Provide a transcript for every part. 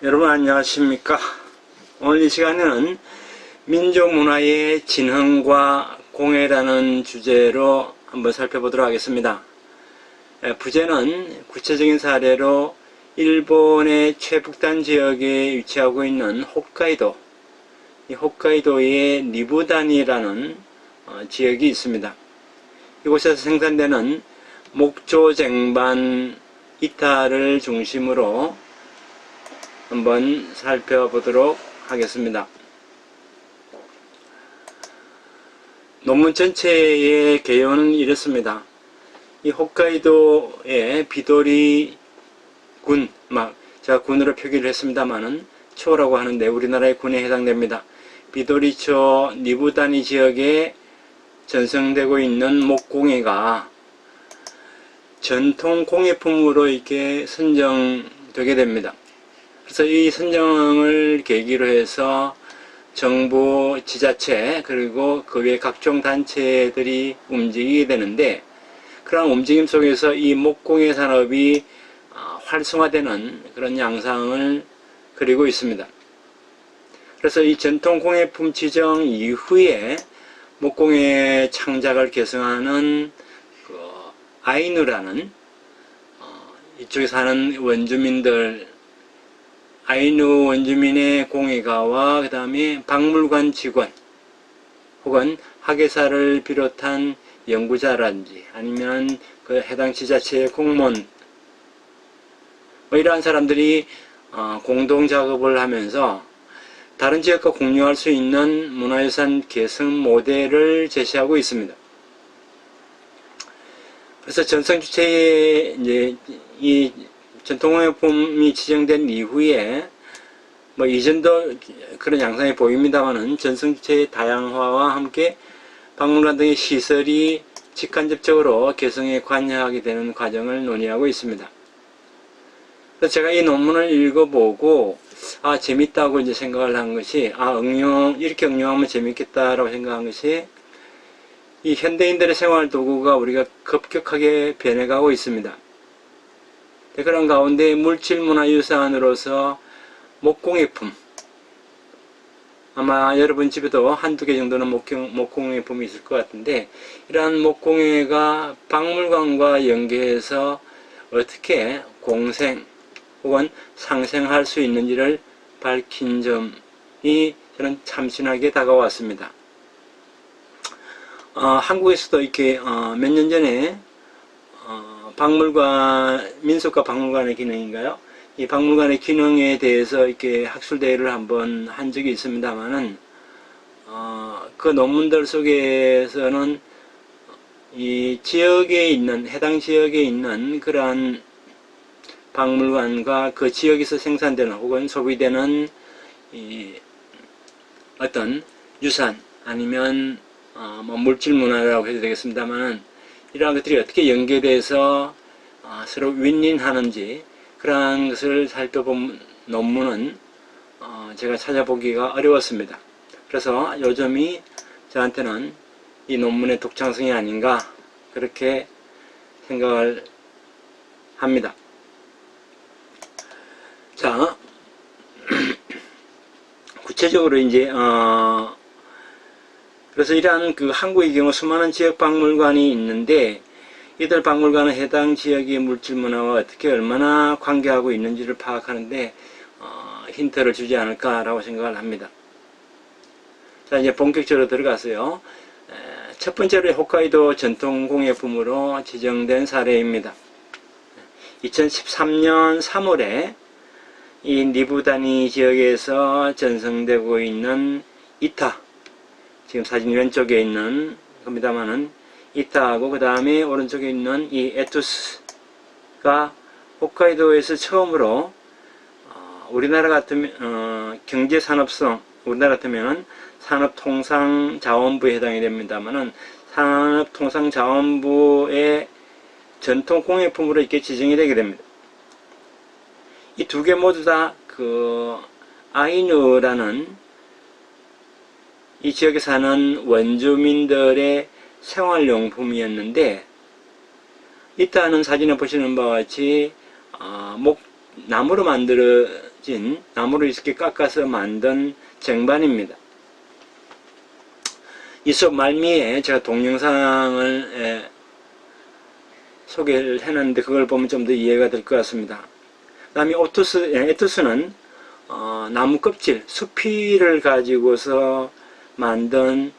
여러분 안녕하십니까? 오늘 이 시간에는 민족문화의 진흥과 공예라는 주제로 한번 살펴보도록 하겠습니다. 부제는 구체적인 사례로 일본의 최북단 지역에 위치하고 있는 홋카이도, 이 홋카이도의 니부단이라는 지역이 있습니다. 이곳에서 생산되는 목조쟁반 이타를 중심으로 한번 살펴보도록 하겠습니다. 논문 전체의 개요는 이렇습니다. 이 홋카이도의 비도리 군, 제가 군으로 표기를 했습니다만은 초라고 하는데 우리나라의 군에 해당됩니다. 비도리초 니부다니 지역에 전승되고 있는 목공예가 전통 공예품으로 이렇게 선정되게 됩니다. 그래서 이 선정을 계기로 해서 정부, 지자체, 그리고 그 외 각종 단체들이 움직이게 되는데, 그런 움직임 속에서 이 목공예 산업이 활성화되는 그런 양상을 그리고 있습니다. 그래서 이 전통 공예품 지정 이후에 목공예 창작을 계승하는 아이누라는 이쪽에 사는 원주민들, 아이누 원주민의 공예가와 그 다음에 박물관 직원 혹은 학예사를 비롯한 연구자라든지 아니면 그 해당 지자체의 공무원 이러한 사람들이 공동 작업을 하면서 다른 지역과 공유할 수 있는 문화유산 계승 모델을 제시하고 있습니다. 그래서 전성주체의 이제 이 전통공예품이 지정된 이후에 이전도 그런 양상이 보입니다만은 전성주체의 다양화와 함께 박물관 등의 시설이 직간접적으로 개성에 관여하게 되는 과정을 논의하고 있습니다. 그래서 제가 이 논문을 읽어보고 재밌다고 이제 생각을 한 것이 이렇게 응용하면 재밌겠다라고 생각한 것이 이 현대인들의 생활 도구가 우리가 급격하게 변해가고 있습니다. 그런 가운데 물질문화유산으로서 목공예품, 아마 여러분 집에도 한두 개 정도는 목공예품이 있을 것 같은데, 이러한 목공예가 박물관과 연계해서 어떻게 공생 혹은 상생할 수 있는지를 밝힌 점이 저는 참신하게 다가왔습니다. 한국에서도 이렇게 몇 년 전에 민속과 박물관의 기능인가요? 이 박물관의 기능에 대해서 이렇게 학술대회를 한번 한 적이 있습니다만은, 그 논문들 속에서는 이 지역에 있는, 해당 지역에 있는 그러한 박물관과 그 지역에서 생산되는 혹은 소비되는 어떤 유산, 아니면 물질문화라고 해도 되겠습니다만은, 이러한 것들이 어떻게 연계돼서 서로 윈윈하는지 그러한 것을 살펴본 논문은 제가 찾아보기가 어려웠습니다. 그래서 요점이 저한테는 이 논문의 독창성이 아닌가 그렇게 생각을 합니다. 자, 구체적으로 이제 그래서 이러한 한국의 경우 수많은 지역 박물관이 있는데, 이들 박물관은 해당 지역의 물질문화와 어떻게 얼마나 관계하고 있는지를 파악하는데 힌트를 주지 않을까라고 생각을 합니다. 자, 이제 본격적으로 들어가서요. 첫 번째로 홋카이도 전통공예품으로 지정된 사례입니다. 2013년 3월에 이 니부다니 지역에서 전승되고 있는 이타, 지금 사진 왼쪽에 있는 겁니다만은 이타하고 그 다음에 오른쪽에 있는 이 에투스가 홋카이도에서 처음으로 우리나라 같으면 경제산업성, 우리나라 같으면 산업통상자원부에 해당이 됩니다만은 산업통상자원부의 전통공예품으로 이렇게 지정이 되게 됩니다. 이 두 개 모두 다 아이누라는 이 지역에 사는 원주민들의 생활용품이었는데, 이따는 사진에 보시는 바와 같이 나무로 만들어진 진 나무를 이렇게 깎아서 만든 쟁반입니다. 이 수업 말미에 제가 동영상을 소개를 해놨는데 그걸 보면 좀 더 이해가 될 것 같습니다. 그 다음에 에투스는 나무 껍질, 수피를 가지고서 만든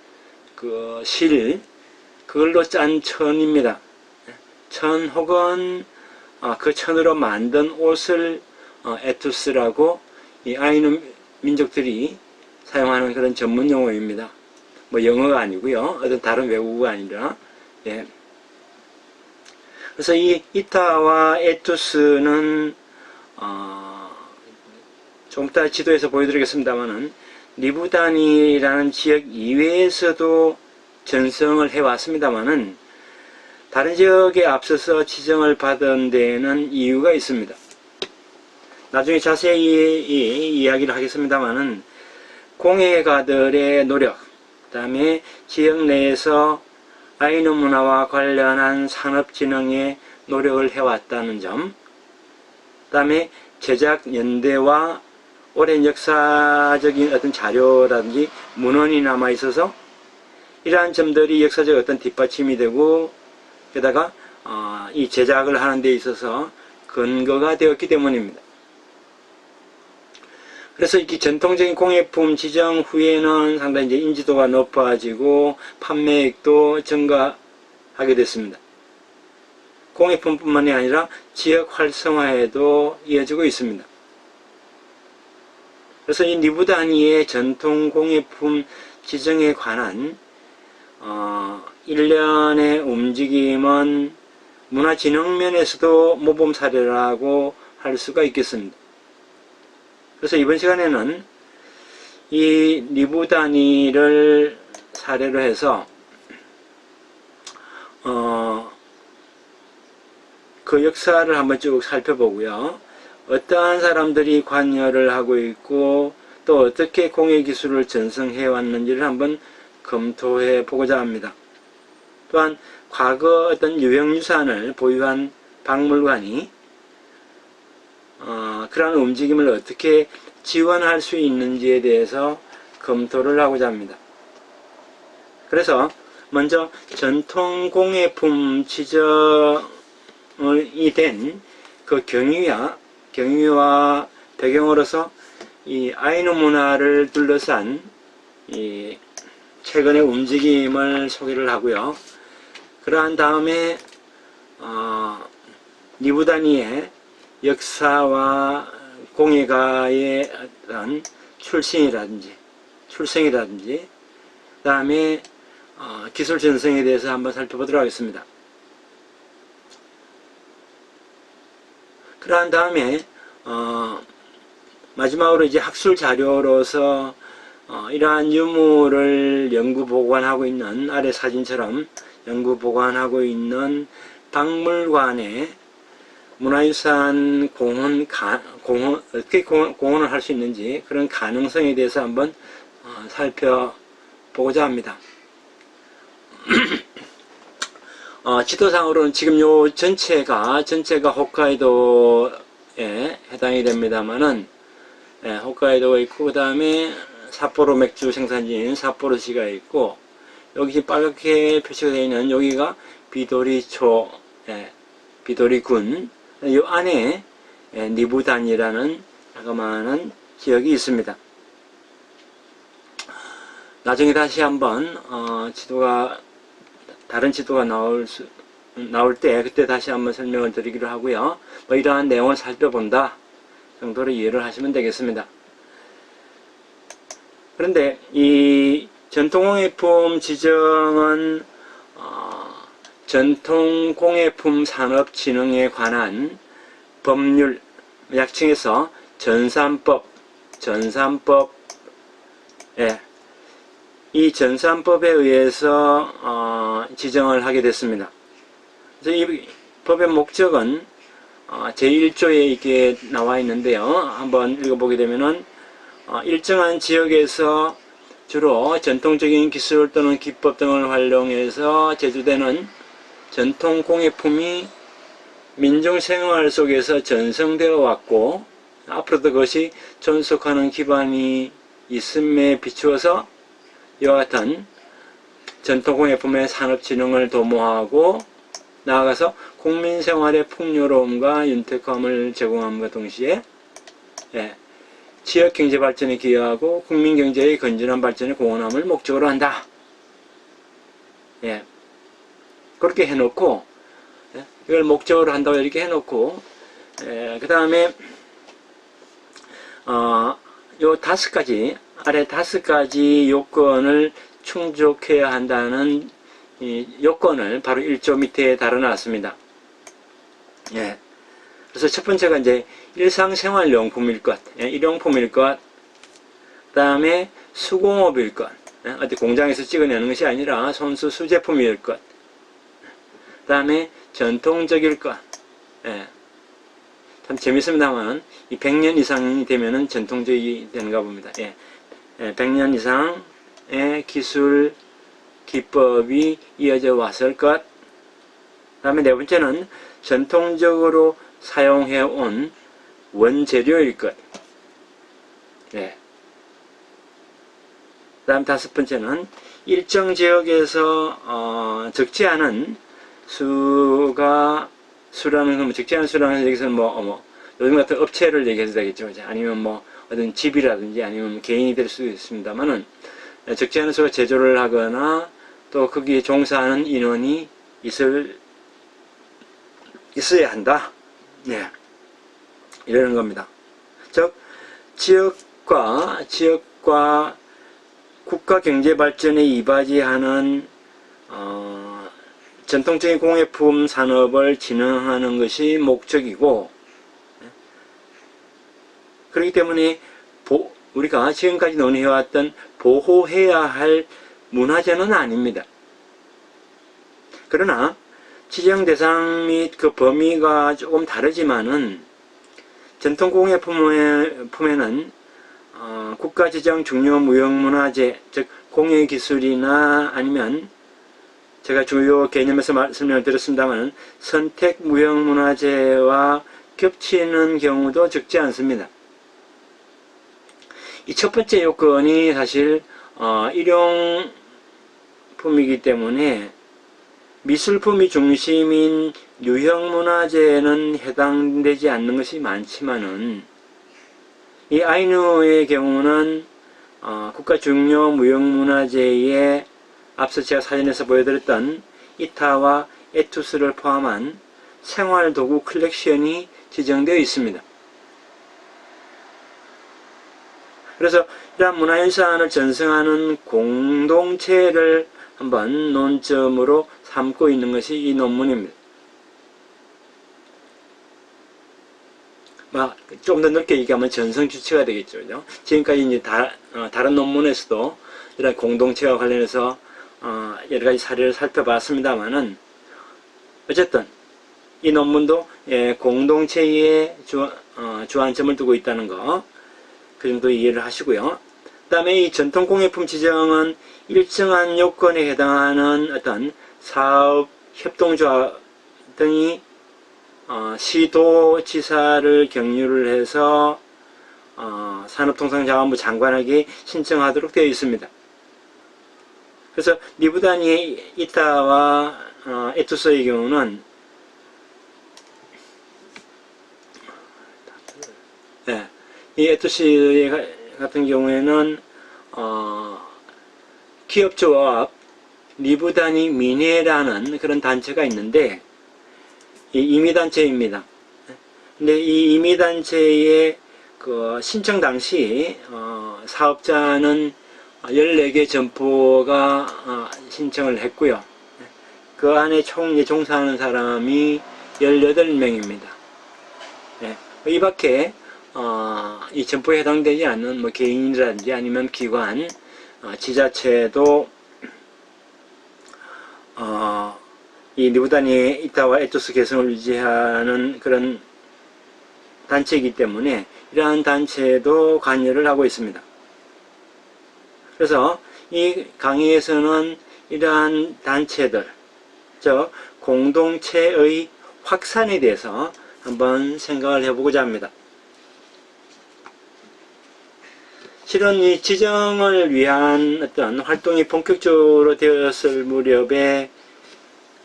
그 실, 그걸로 짠 천입니다. 천 혹은 그 천으로 만든 옷을 에투스라고 이 아이누 민족들이 사용하는 그런 전문 용어입니다. 뭐 영어가 아니고요. 어떤 다른 외국어가 아니라. 예. 그래서 이 이타와 에투스는 조금 이따 지도에서 보여드리겠습니다만은 리부단이라는 지역 이외에서도 전성을 해왔습니다만은 다른 지역에 앞서서 지정을 받은 데에는 이유가 있습니다. 나중에 자세히 이야기를 하겠습니다만은 공예가들의 노력, 그 다음에 지역 내에서 아이누 문화와 관련한 산업진흥에 노력을 해왔다는 점, 그 다음에 제작 연대와 오랜 역사적인 어떤 자료라든지 문헌이 남아 있어서 이러한 점들이 역사적 어떤 뒷받침이 되고 게다가 이 제작을 하는 데 있어서 근거가 되었기 때문입니다. 그래서 이렇게 전통적인 공예품 지정 후에는 상당히 이제 인지도가 높아지고 판매액도 증가하게 됐습니다. 공예품뿐만이 아니라 지역 활성화에도 이어지고 있습니다. 그래서 이 리부단위의 전통 공예품 지정에 관한 일련의 움직임은 문화진흥면에서도 모범 사례라고 할 수가 있겠습니다. 그래서 이번 시간에는 이 리부단위를 사례로 해서 그 역사를 한번 쭉 살펴보고요. 어떠한 사람들이 관여를 하고 있고 또 어떻게 공예기술을 전승해 왔는지를 한번 검토해 보고자 합니다. 또한 과거 어떤 유형유산을 보유한 박물관이 그러한 움직임을 어떻게 지원할 수 있는지에 대해서 검토를 하고자 합니다. 그래서 먼저 전통 공예품 지정이 된 그 경위와 배경으로서 이 아이누 문화를 둘러싼 이 최근의 움직임을 소개를 하고요. 그러한 다음에 리부단위의 역사와 공예가의 어떤 출생이라든지 그 다음에 기술 전승에 대해서 한번 살펴보도록 하겠습니다. 그러한 다음에 마지막으로 이제 학술 자료로서 이러한 유물을 연구 보관하고 있는 아래 사진처럼 연구 보관하고 있는 박물관의 문화유산 어떻게 공헌을 할 수 있는지 그런 가능성에 대해서 한번 살펴보고자 합니다. 지도상으로는 지금 요 전체가 홋카이도에 해당이 됩니다만은 홋카이도가 있고 그 다음에 삿포로 맥주 생산지인 삿포로시가 있고 여기 빨갛게 표시가 되어 있는 여기가 비도리초 비도리군 이 안에 리부단이라는 자그마한 지역이 있습니다. 나중에 다시 한번 다른 지도가 나올 때 그때 다시 한번 설명을 드리기로 하고요. 뭐 이러한 내용을 살펴본다 정도로 이해를 하시면 되겠습니다. 그런데 이 전통공예품 지정은 전통공예품 산업진흥에 관한 법률, 약칭해서 전산법, 이 전산법에 의해서 지정을 하게 됐습니다. 그래서 이 법의 목적은 제1조에 이게 나와 있는데요. 한번 읽어보게 되면은 일정한 지역에서 주로 전통적인 기술 또는 기법 등을 활용해서 제조되는 전통 공예품이 민중생활 속에서 전승되어 왔고 앞으로도 그것이 존속하는 기반이 있음에 비추어서 이와 같은 전통공예품의 산업진흥을 도모하고 나아가서 국민생활의 풍요로움과 윤택함을 제공함과 동시에 지역경제 발전에 기여하고 국민경제의 건전한 발전에 공헌함을 목적으로 한다. 그렇게 해놓고 이걸 목적으로 한다고 이렇게 해놓고 그 다음에 요 5가지 아래 5가지 요건을 충족해야 한다는 이 요건을 바로 1조 밑에 달아놨습니다. 그래서 첫 번째가 이제 일상생활용품일 것, 일용품일 것, 그 다음에 수공업일 것, 어디 공장에서 찍어내는 것이 아니라 손수 수제품일 것, 그 다음에 전통적일 것. 참 재밌습니다만 이 100년 이상이 되면은 전통적이 되는가 봅니다. 100년 이상의 기술 기법이 이어져 왔을 것. 그 다음에 네 번째는 전통적으로 사용해온 원재료일 것. 그 다음 5번째는 일정 지역에서 적지 않은 수라는 건 적지 않은 수라는 여기서는 요즘 같은 업체를 얘기해도 되겠죠. 아니면 어떤 집이라든지 아니면 개인이 될 수도 있습니다만은 적지 않은 수가 제조를 하거나 또 거기에 종사하는 인원이 있어야 한다. 이러는 겁니다. 즉 지역과 국가 경제 발전에 이바지하는 전통적인 공예품 산업을 진흥하는 것이 목적이고, 그렇기 때문에 우리가 지금까지 논의해왔던 보호해야 할 문화재는 아닙니다. 그러나 지정 대상 및 그 범위가 조금 다르지만은 전통공예품에는 국가 지정 중요 무형문화재, 즉 공예기술이나 아니면 제가 주요 개념에서 설명을 드렸습니다만 선택 무형문화재와 겹치는 경우도 적지 않습니다. 이 첫 번째 요건이 사실 일용품이기 때문에 미술품이 중심인 유형문화재는 해당되지 않는 것이 많지만은 이 아이누의 경우는 국가 중요 무형문화재에 앞서 제가 사진에서 보여드렸던 이타와 에투스를 포함한 생활도구 컬렉션이 지정되어 있습니다. 그래서 이러한 문화유산을 전승하는 공동체를 한번 논점으로 삼고 있는 것이 이 논문입니다. 좀 더 넓게 얘기하면 전성주체가 되겠죠. 그죠? 지금까지 이제 다른 논문에서도 이런 공동체와 관련해서 여러 가지 사례를 살펴봤습니다만은 어쨌든 이 논문도 공동체에 주안점을 두고 있다는 거, 그 정도 이해를 하시고요. 그 다음에 이 전통공예품 지정은 일정한 요건에 해당하는 어떤 사업 협동조합 등이 시도지사를 경유를 해서 산업통상자원부 장관에게 신청하도록 되어 있습니다. 그래서 니부다니 이타와 에투스의 경우는 이 에투스 같은 경우에는 기업조합 니부다니 미네라는 그런 단체가 있는데 이 임의단체입니다. 근데 이 임의단체의 그 신청 당시 사업자는 14개 점포가 신청을 했고요. 그 안에 총 종사하는 사람이 18명입니다. 이 밖에 이 점포에 해당되지 않는 개인이라든지 아니면 기관, 지자체도 이 니부다니 이타와 에토스 개성을 유지하는 그런 단체이기 때문에 이러한 단체도 관여를 하고 있습니다. 그래서 이 강의에서는 이러한 단체들, 즉 공동체의 확산에 대해서 한번 생각을 해보고자 합니다. 실은 이 지정을 위한 어떤 활동이 본격적으로 되었을 무렵에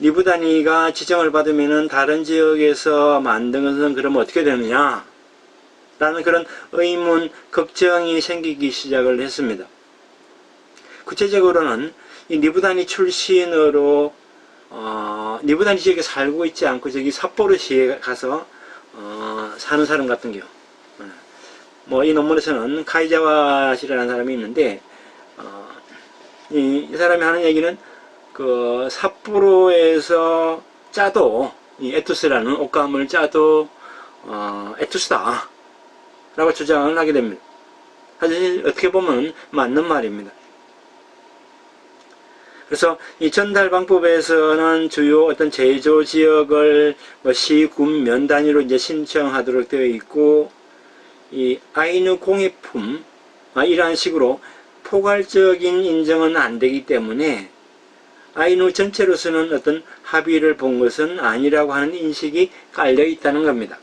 리부단위가 지정을 받으면은 다른 지역에서 만든 것은 그러면 어떻게 되느냐? 라는 그런 의문, 걱정이 생기기 시작을 했습니다. 구체적으로는 이 리부단위 출신으로 리부단위 지역에 살고 있지 않고 저기 삿포로시에 가서 사는 사람 같은 경우, 뭐 이 논문에서는 카이자와 씨라는 사람이 있는데 이 사람이 하는 얘기는 그 삿포로에서 짜도 이 에투스라는 옷감을 짜도 에투스다 라고 주장을 하게 됩니다. 사실 어떻게 보면 맞는 말입니다. 그래서 이 전달 방법에서는 주요 어떤 제조 지역을 뭐 시, 군, 면 단위로 이제 신청하도록 되어 있고, 이 아이누 공예품 이러한 식으로 포괄적인 인정은 안 되기 때문에 아이누 전체로서는 어떤 합의를 본 것은 아니라고 하는 인식이 깔려 있다는 겁니다.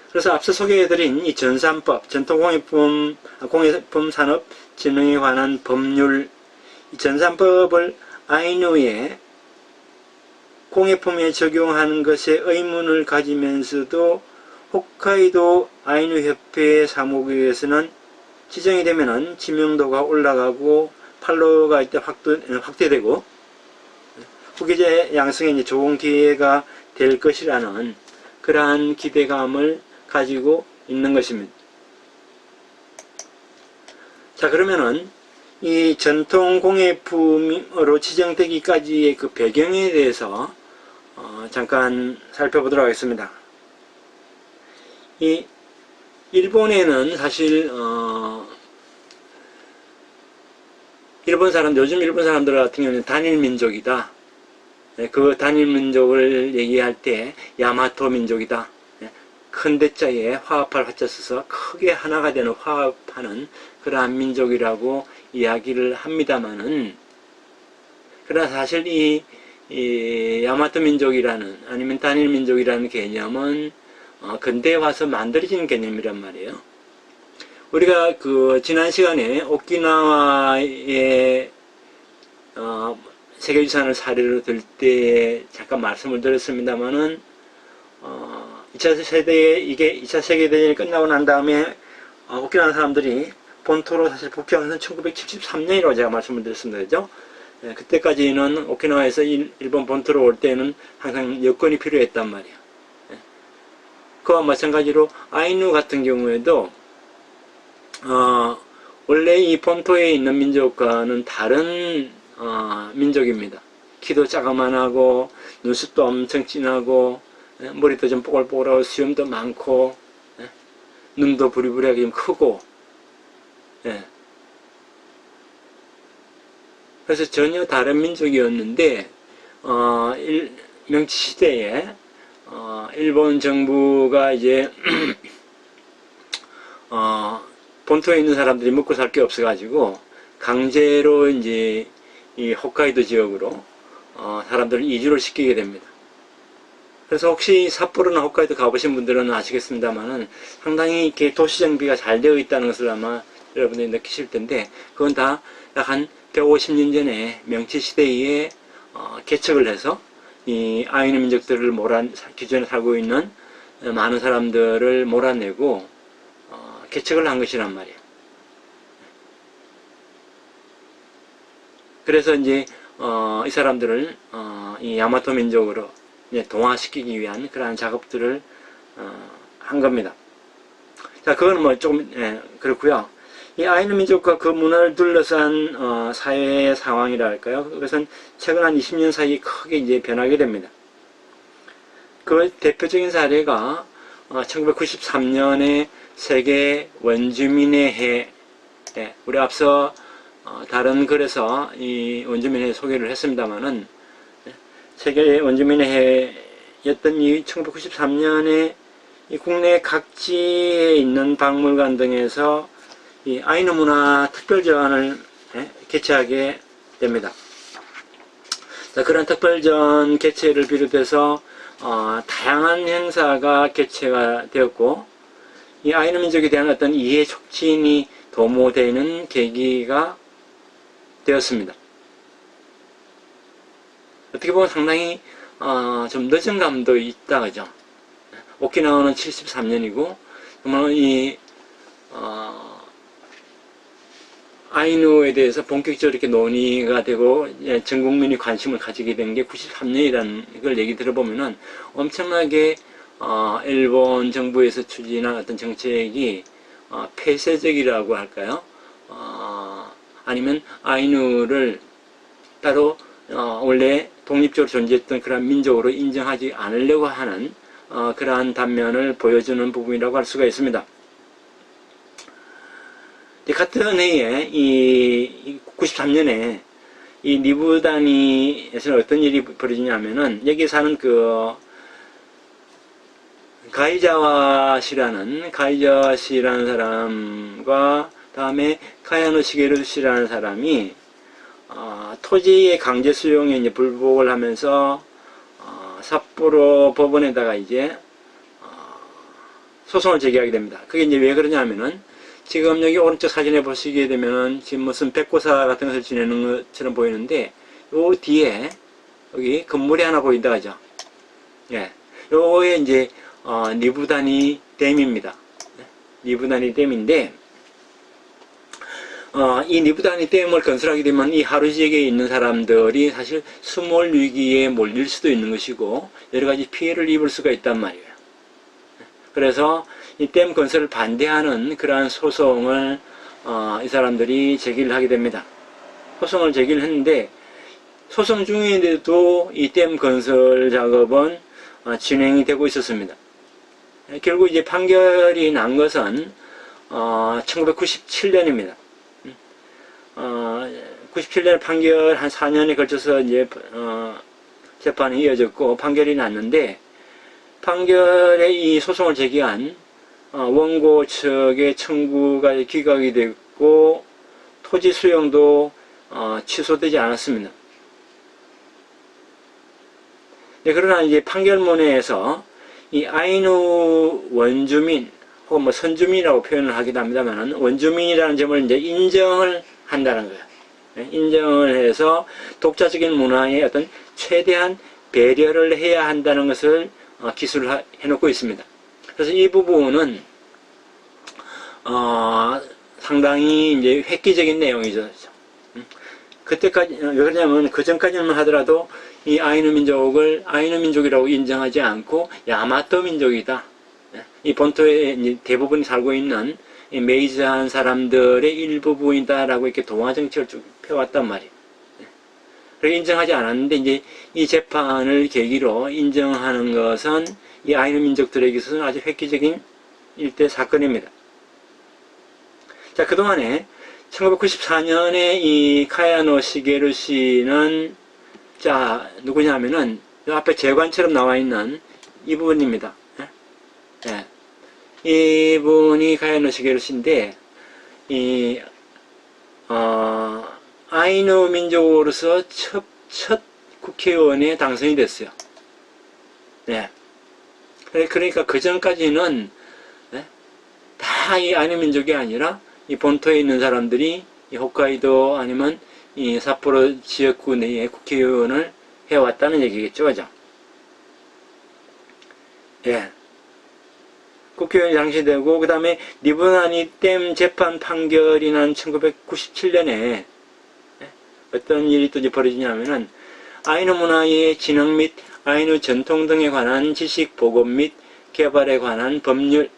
그래서 앞서 소개해드린 이 전산법, 전통공예품 산업 진흥에 관한 법률, 이 전산법을 아이누에 공예품에 적용하는 것에 의문을 가지면서도 홋카이도 아이누 협회의 사무국에서는 지정이 되면은知名도가 올라가고 팔로워가 이때 확대되고 후계자 양성에 이제 좋은 기회가 될 것이라는 그러한 기대감을 가지고 있는 것입니다. 자, 그러면은 이 전통 공예품으로 지정되기까지의 그 배경에 대해서 잠깐 살펴보도록 하겠습니다. 이 일본에는 사실 요즘 일본 사람들 같은 경우는 단일 민족이다. 그 단일 민족을 얘기할 때 야마토 민족이다. 큰 대자에 화합할 화자 써서 크게 하나가 되는 화합하는 그러한 민족이라고 이야기를 합니다만은, 그러나 사실 이 야마토 민족이라는 아니면 단일 민족이라는 개념은 근대에 와서 만들어진 개념이란 말이에요. 우리가 그 지난 시간에 오키나와의 세계유산을 사례로 들 때 잠깐 말씀을 드렸습니다만은 2차 세계대전이 끝나고 난 다음에 오키나와 사람들이 본토로 사실 복귀한 것은 1973년이라고 제가 말씀을 드렸습니다. 그죠? 그때까지는 오키나와에서 일본 본토로 올 때는 항상 여권이 필요했단 말이에요. 그와 마찬가지로 아이누 같은 경우에도 원래 이 본토에 있는 민족과는 다른 민족입니다. 키도 자그만하고 눈썹도 엄청 진하고 머리도 좀 뽀글뽀글하고 수염도 많고 눈도 부리부리하게 좀 크고 그래서 전혀 다른 민족이었는데 명치시대에 일본 정부가 이제 본토에 있는 사람들이 먹고 살 게 없어가지고 강제로 이제 이 홋카이도 지역으로 사람들을 이주를 시키게 됩니다. 그래서 혹시 삿포로나 홋카이도 가보신 분들은 아시겠습니다만은 상당히 이렇게 도시 정비가 잘 되어 있다는 것을 아마 여러분들이 느끼실 텐데, 그건 다 약 한 150년 전에 명치 시대에 개척을 해서 이 아이누 민족들을 기존에 살고 있는 많은 사람들을 몰아내고 개척을 한 것이란 말이에요. 그래서 이제 이 사람들을 이 야마토 민족으로 이제 동화시키기 위한 그러한 작업들을 한 겁니다. 자, 그건 뭐 조금 그렇고요. 이 아이누 민족과 그 문화를 둘러싼 사회의 상황이라 할까요? 그것은 최근 한 20년 사이 크게 이제 변하게 됩니다. 그 대표적인 사례가 1993년에 세계 원주민의 해, 우리 앞서 다른 글에서 이 원주민의 소개를 했습니다만은, 세계 원주민의 해였던 이 1993년에 이 국내 각지에 있는 박물관 등에서 이 아이누 문화 특별전을 개최하게 됩니다. 자, 그런 특별전 개최를 비롯해서 다양한 행사가 개최가 되었고, 이 아이누 민족에 대한 어떤 이해 촉진이 도모되는 계기가 되었습니다. 어떻게 보면 상당히 좀 늦은 감도 있다, 그죠? 오키나와는 73년이고, 정말 이 아이누에 대해서 본격적으로 이렇게 논의가 되고 전 국민이 관심을 가지게 된 게 93년이라는 걸 얘기 들어보면은 엄청나게 일본 정부에서 추진한 어떤 정책이 폐쇄적이라고 할까요? 아니면 아이누를 따로 원래 독립적으로 존재했던 그런 민족으로 인정하지 않으려고 하는 그러한 단면을 보여주는 부분이라고 할 수가 있습니다. 같은 해에 이 93년에 이 니부다니에서는 어떤 일이 벌어지냐면은 여기 사는 그 가이자와시라는 사람과 다음에 카야노 시게루시라는 사람이 토지의 강제 수용에 이제 불복을 하면서 삿포로 법원에다가 이제 소송을 제기하게 됩니다. 그게 이제 왜 그러냐면은 지금 여기 오른쪽 사진에 보시게 되면은 지금 무슨 백고사 같은 것을 지내는 것처럼 보이는데 요 뒤에 여기 건물이 하나 보인다 하죠. 예. 요게 이제 니부다니 댐입니다. 니부다니 댐인데 이 니부다니 댐을 건설하게 되면 이 하루 지역에 있는 사람들이 사실 수몰 위기에 몰릴 수도 있는 것이고 여러 가지 피해를 입을 수가 있단 말이에요. 그래서 이 댐 건설을 반대하는 그러한 소송을 이 사람들이 제기를 하게 됩니다. 소송을 제기를 했는데 소송 중인데도 이 댐 건설 작업은 진행이 되고 있었습니다. 결국 이제 판결이 난 것은 1997년입니다. 97년 판결 한 4년에 걸쳐서 이제 재판이 이어졌고 판결이 났는데 판결에 이 소송을 제기한 원고 측의 청구가 기각이 됐고 토지 수용도 취소되지 않았습니다. 네, 그러나 이제 판결문에서 이 아이누 원주민 혹은 뭐 선주민이라고 표현을 하기도 합니다만 원주민이라는 점을 이제 인정을 한다는 거예요. 네, 인정을 해서 독자적인 문화에 어떤 최대한 배려를 해야 한다는 것을 기술을 해놓고 있습니다. 그래서 이 부분은 상당히 이제 획기적인 내용이죠. 그때까지 왜 그러냐면 그 전까지는 하더라도 이 아이누 민족을 아이누 민족이라고 인정하지 않고 야마토 민족이다. 이 본토에 대부분 살고 있는 메이즈한 사람들의 일부분이다라고 이렇게 동화 정책을 쭉 펴왔단 말이에요. 그렇게 인정하지 않았는데 이제 이 재판을 계기로 인정하는 것은 이 아이누 민족들에게 있어서는 아주 획기적인 일대 사건입니다. 자, 그동안에 1994년에 이 카야노 시게루 씨는 자, 누구냐면은 이 앞에 재관처럼 나와 있는 이분입니다. 예. 이분이 카야노 시게루 씨인데 이 아이누 민족으로서 첫 국회의원에 당선이 됐어요. 네. 그러니까 그 전까지는 다 이 아이누 민족이 아니라 이 본토에 있는 사람들이 이 홋카이도 아니면 이 삿포로 지역구 내에 국회의원을 해왔다는 얘기겠죠, 그죠? 예. 국회의원이 당시되고, 그 다음에 니부다니 댐 재판 판결이 난 1997년에 어떤 일이 또 이제 벌어지냐면은 아이누 문화의 진흥 및 아이누 전통 등에 관한 지식 보급 및 개발에 관한 법률,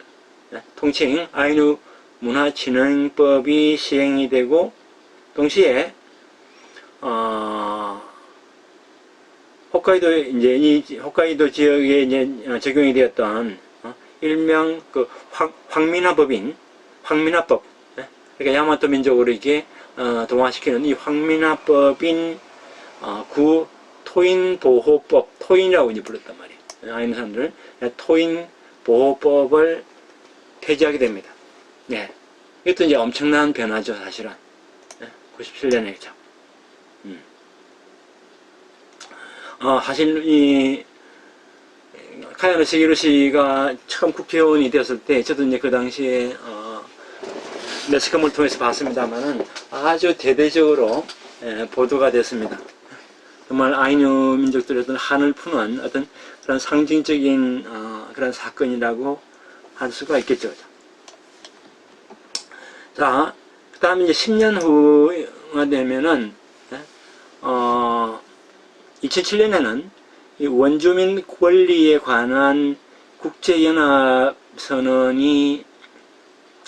통칭 아이누 문화진흥법이 시행이 되고 동시에 홋카이도 이제 이 홋카이도 지역에 이제 적용이 되었던 일명 그 황미나법인 황미나법, 그러니까 야마토 민족으로 이렇게 동화시키는 이 황미나법인 구 토인 보호법, 토인이라고 이제 불렀단 말이에요. 아이누 사람들 토인 보호법을 폐지하게 됩니다. 네. 이것도 이제 엄청난 변화죠, 사실은. 97년에죠. 사실, 카야노 시게루시가 처음 국회의원이 되었을 때 저도 이제 그 당시에 매스컴을 통해서 봤습니다만은 아주 대대적으로 보도가 됐습니다. 정말 아이누 민족들의 어떤 한을 푸는 어떤 그런 상징적인 그런 사건이라고 할 수가 있겠죠. 자, 그 다음에 이제 10년 후가 되면은 2007년에는 이 원주민 권리에 관한 국제연합선언이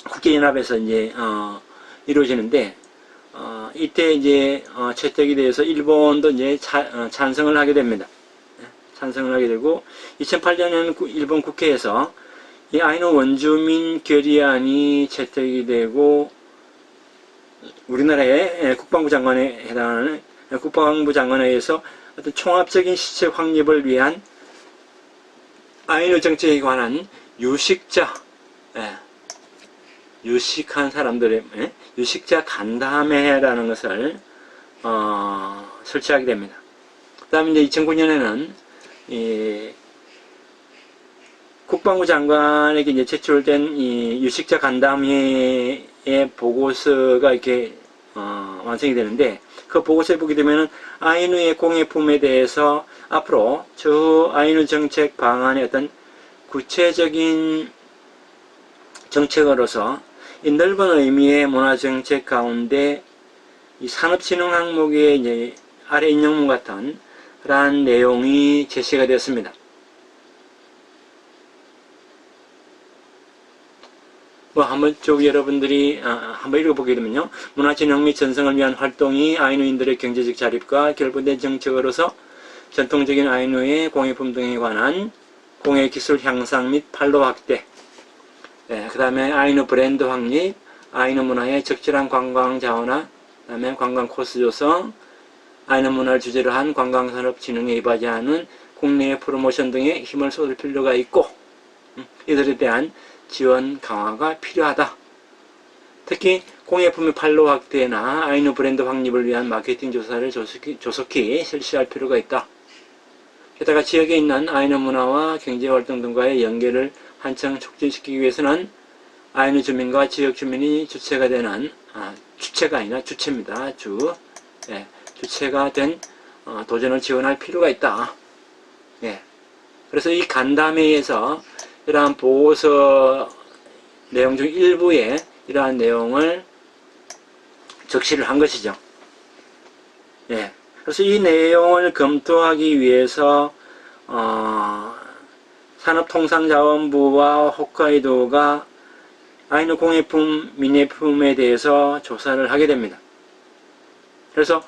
국제연합에서 이제 이루어지는데 이때 이제 채택이 돼서 일본도 이제 찬성을 하게 됩니다. 찬성을 하게 되고 2008년에는 일본 국회에서 이 아이누 원주민 결의안이 채택이 되고 우리나라의 국방부 장관에 해당하는 국방부 장관에 의해서 어떤 총합적인 시체 확립을 위한 아이누 정책에 관한 유식자, 유식한 사람들의 유식자 간담회라는 것을 설치하게 됩니다. 그 다음에 이제 2009년에는 국방부 장관에게 이제 제출된 이 유식자 간담회의 보고서가 이렇게 완성이 되는데 그 보고서에 보게 되면은 아이누의 공예품에 대해서 앞으로 저 아이누 정책 방안의 어떤 구체적인 정책으로서 이 넓은 의미의 문화정책 가운데 이 산업진흥 항목의 이제 아래 인용문 같은 그러한 내용이 제시가 되었습니다. 뭐 한번 쭉 여러분들이 한번 읽어보게 되면요. 문화진흥 및 전승을 위한 활동이 아이누인들의 경제적 자립과 결부된 정책으로서 전통적인 아이누의 공예품 등에 관한 공예기술 향상 및 판로 확대, 그 다음에 아이누 브랜드 확립, 아이누 문화의 적절한 관광 자원화, 그 다음에 관광 코스 조성, 아이누 문화를 주제로 한 관광산업 진흥에 이바지하는 국내의 프로모션 등에 힘을 쏟을 필요가 있고, 이들에 대한 지원 강화가 필요하다. 특히 공예품의 판로 확대나 아이누 브랜드 확립을 위한 마케팅 조사를 조속히 실시할 필요가 있다. 게다가 지역에 있는 아이누 문화와 경제활동 등과의 연계를 한층 촉진시키기 위해서는 아이누 주민과 지역 주민이 주체가 되는 주체가 아니라 주체입니다. 주체가 된 도전을 지원할 필요가 있다. 그래서 이 간담회에서 이러한 보고서 내용 중 일부에 이러한 내용을 적시를 한 것이죠. 그래서 이 내용을 검토하기 위해서 산업통상자원부와 홋카이도가 아이누 공예품, 민예품에 대해서 조사를 하게 됩니다. 그래서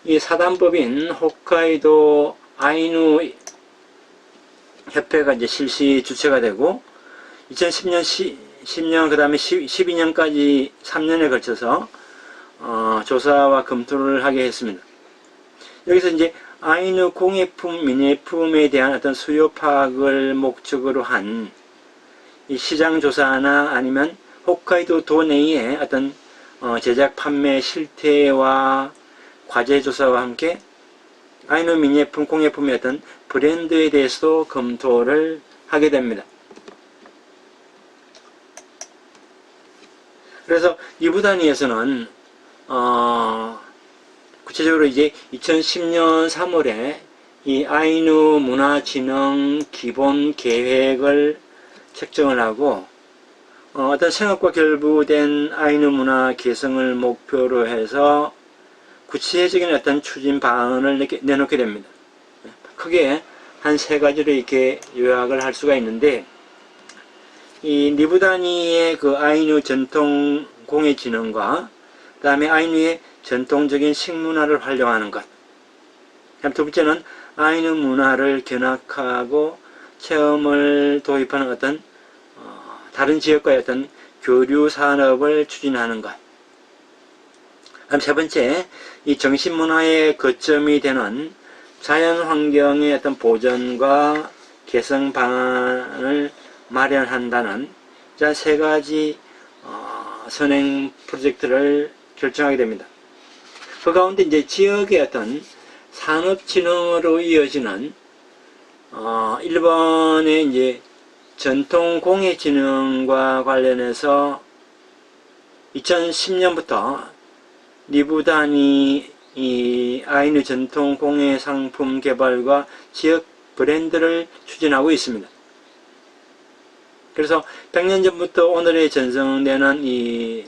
이 사단법인 홋카이도 아이누 협회가 이제 실시 주체가 되고 2010년 그 다음에 12년까지 3년에 걸쳐서 조사와 검토를 하게 했습니다. 여기서 이제 아이누 공예품, 민예품에 대한 어떤 수요 파악을 목적으로 한 이 시장 조사나 아니면 홋카이도 도 내의 어떤 제작 판매 실태와 과제 조사와 함께 아이누 민예품, 공예품의 어떤 브랜드에 대해서도 검토를 하게 됩니다. 그래서 이부 단위에서는 구체적으로 이제 2010년 3월에 이 아이누 문화진흥 기본 계획을 책정을 하고 어떤 생업과 결부된 아이누 문화 개성을 목표로 해서 구체적인 어떤 추진 방안을 내놓게 됩니다. 크게 한 세 가지로 이렇게 요약을 할 수가 있는데, 이 니부 단위의 그 아이누 전통 공예 진흥과 그 다음에 아이누의 전통적인 식문화를 활용하는 것, 두 번째는 아이누 문화를 견학하고 체험을 도입하는 어떤 다른 지역과의 어떤 교류 산업을 추진하는 것, 그다음 세 번째, 이 정신문화의 거점이 되는 자연환경의 어떤 보존과 개성 방안을 마련한다는 세 가지 선행 프로젝트를 결정하게 됩니다. 그 가운데 이제 지역의 어떤 산업진흥으로 이어지는 일본의 이제 전통 공예 진흥과 관련해서 2010년부터 니부단이 이 아이누 전통 공예 상품 개발과 지역 브랜드를 추진하고 있습니다. 그래서 100년 전부터 오늘에 전성되는 이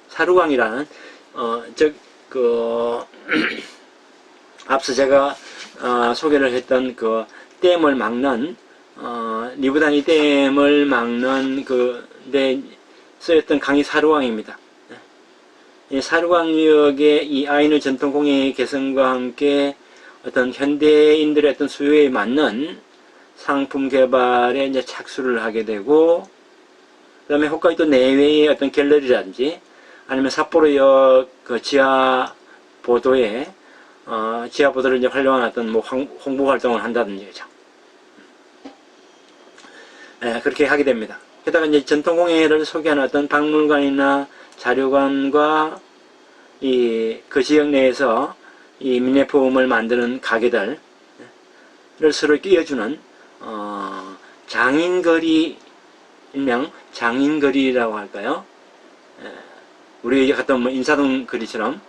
사루강이라는 앞서 제가 소개를 했던 그 댐을 막는 니부다니 댐을 막는 데 쓰였던 강이 사루강입니다. 이 사루강역의 이 아이누 전통공예 개선과 함께 어떤 현대인들의 어떤 수요에 맞는 상품 개발에 이제 착수를 하게 되고, 그 다음에 홋카이도 내외의 어떤 갤러리라든지 아니면 삿포로역 그 지하보도에 지하보도를 이제 활용한 어떤 뭐 홍보 활동을 한다든지, 그죠. 그렇게 하게 됩니다. 게다가 이제 전통공예를 소개하는 어떤 박물관이나 자료관과 그 지역 내에서 이 미네품을 만드는 가게들을 서로 끼워주는 장인거리, 일명 장인거리라고 할까요? 우리 갔던 뭐 인사동 거리처럼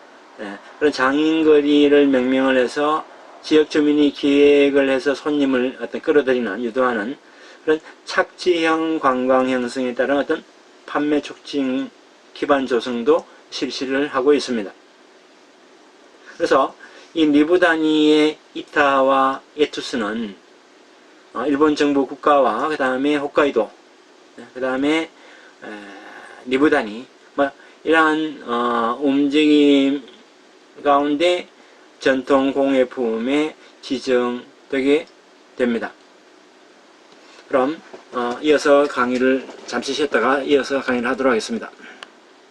그런 장인거리를 명명을 해서 지역 주민이 기획을 해서 손님을 어떤 끌어들이는, 유도하는 그런 착지형 관광 형성에 따른 어떤 판매 촉진 기반 조성도 실시를 하고 있습니다. 그래서 이 니부다니의 이타와 에투스는 일본 정부 국가와 그 다음에 홋카이도, 그 다음에 니부다니 이러한 움직임 가운데 전통 공예품에 지정되게 됩니다. 그럼 이어서 강의를 잠시 쉬었다가 이어서 강의를 하도록 하겠습니다.